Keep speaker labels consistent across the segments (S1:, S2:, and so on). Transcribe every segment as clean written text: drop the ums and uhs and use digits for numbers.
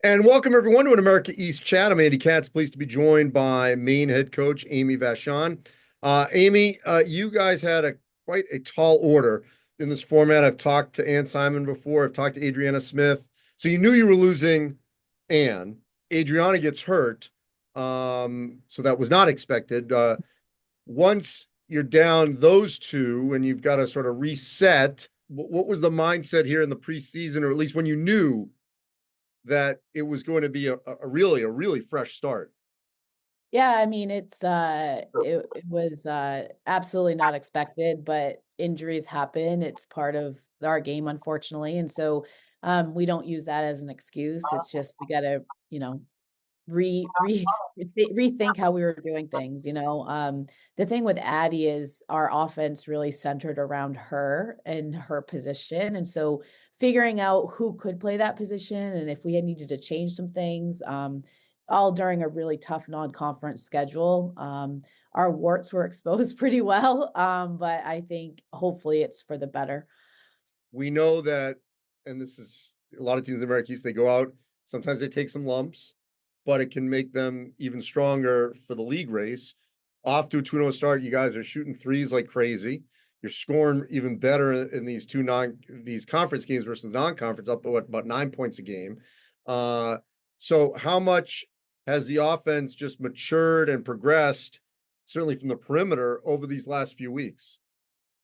S1: And welcome everyone to an America East chat. I'm Andy Katz, pleased to be joined by Maine head coach Amy Vachon. Amy, you guys had quite a tall order in this format. I've talked to Ann Simon before. I've talked to Adriana Smith. So you knew you were losing Ann. Adriana gets hurt, so that was not expected. Once you're down those two and you've got to sort of reset, what was the mindset here in the preseason, or at least when you knew that it was going to be a really fresh start?
S2: Yeah, I mean, it was absolutely not expected, but injuries happen. It's part of our game, unfortunately. And so we don't use that as an excuse. It's just we gotta, you know, rethink how we were doing things, you know. The thing with Addie is our offense really centered around her and her position. And so figuring out who could play that position and if we had needed to change some things, all during a really tough non-conference schedule. Our warts were exposed pretty well, but I think hopefully it's for the better.
S1: We know that, and this is a lot of teams in the America East, they go out, sometimes they take some lumps, but it can make them even stronger for the league race. Off to a 2-0 start, you guys are shooting threes like crazy. You're scoring even better in these conference games versus the non-conference, up about 9 points a game. So how much has the offense just matured and progressed, certainly from the perimeter, over these last few weeks?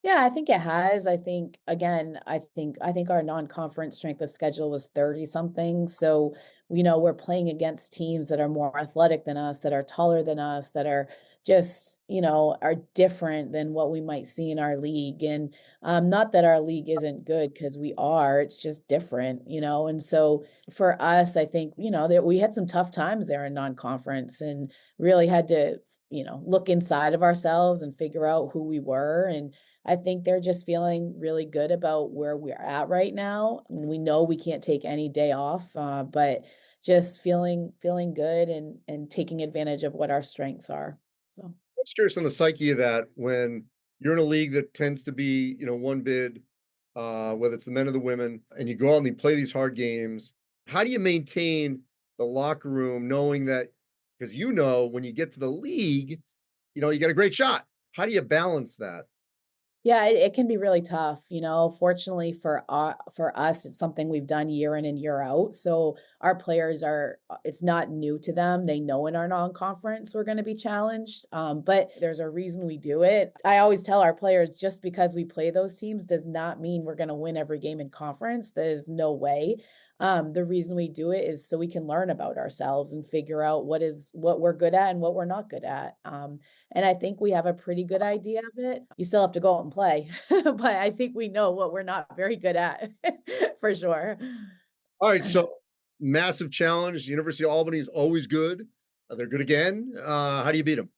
S2: Yeah, I think it has. I think again, I think our non-conference strength of schedule was 30 something. So, we're playing against teams that are more athletic than us, that are taller than us, that are just, are different than what we might see in our league. And not that our league isn't good because we are, it's just different. And so for us, I think, that we had some tough times there in non-conference and really had to, look inside of ourselves and figure out who we were. And I think they're just feeling really good about where we're at right now. And we know we can't take any day off, but just feeling good and taking advantage of what our strengths are. So
S1: I'm curious on the psyche of that when you're in a league that tends to be, one bid, whether it's the men or the women, and you go out and you play these hard games. How do you maintain the locker room knowing that, because when you get to the league, you get a great shot. How do you balance that?
S2: yeah, it can be really tough. Fortunately for us, it's something we've done year in and year out. So our players it's not new to them. They know in our non-conference we're going to be challenged. But there's a reason we do it. I always tell our players just because we play those teams does not mean we're going to win every game in conference. There's no way. The reason we do it is so we can learn about ourselves and figure out what we're good at and what we're not good at. And I think we have a pretty good idea of it. You still have to go out and play, but I think we know what we're not very good at for sure.
S1: All right, so massive challenge. University of Albany is always good. They're good again. How do you beat them?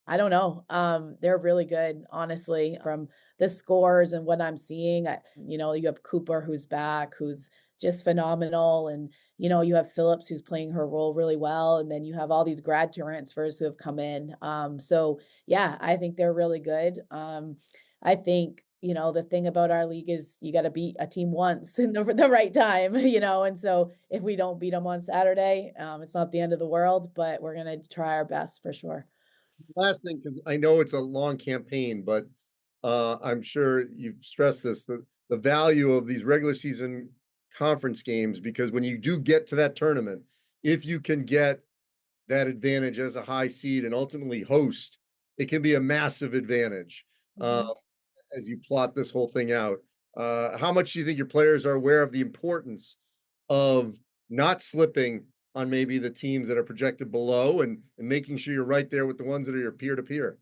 S2: I don't know. They're really good, honestly, from the scores and what I'm seeing. You have Cooper who's back, who's just phenomenal. And, you have Phillips who's playing her role really well. And then you have all these grad transfers who have come in. So yeah, I think they're really good. I think, the thing about our league is you got to beat a team once in the right time, and so if we don't beat them on Saturday, it's not the end of the world, but we're going to try our best for sure.
S1: Last thing, because I know it's a long campaign, but I'm sure you've stressed this, the value of these regular season conference games, because when you do get to that tournament, if you can get that advantage as a high seed and ultimately host, it can be a massive advantage uh,
S2: Mhm.
S1: as you plot this whole thing out. How much do you think your players are aware of the importance of not slipping on maybe the teams that are projected below and making sure you're right there with the ones that are your peer to peer?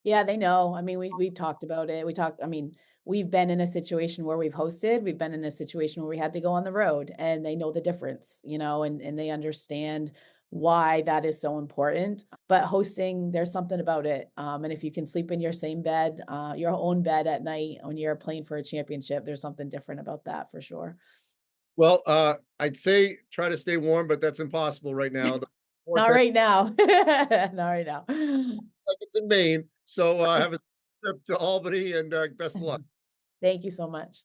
S2: Yeah, they know. I mean, we've talked about it. We've been in a situation where we've hosted, we've been in a situation where we had to go on the road and they know the difference, and they understand why that is so important. But hosting, there's something about it. And if you can sleep in your same bed, your own bed at night when you're playing for a championship, there's something different about that for sure.
S1: Well, I'd say try to stay warm, but that's impossible right now. The
S2: Not
S1: forecast
S2: right now. Not right now.
S1: like it's in Maine, so have a trip to Albany and best of luck.
S2: Thank you so much.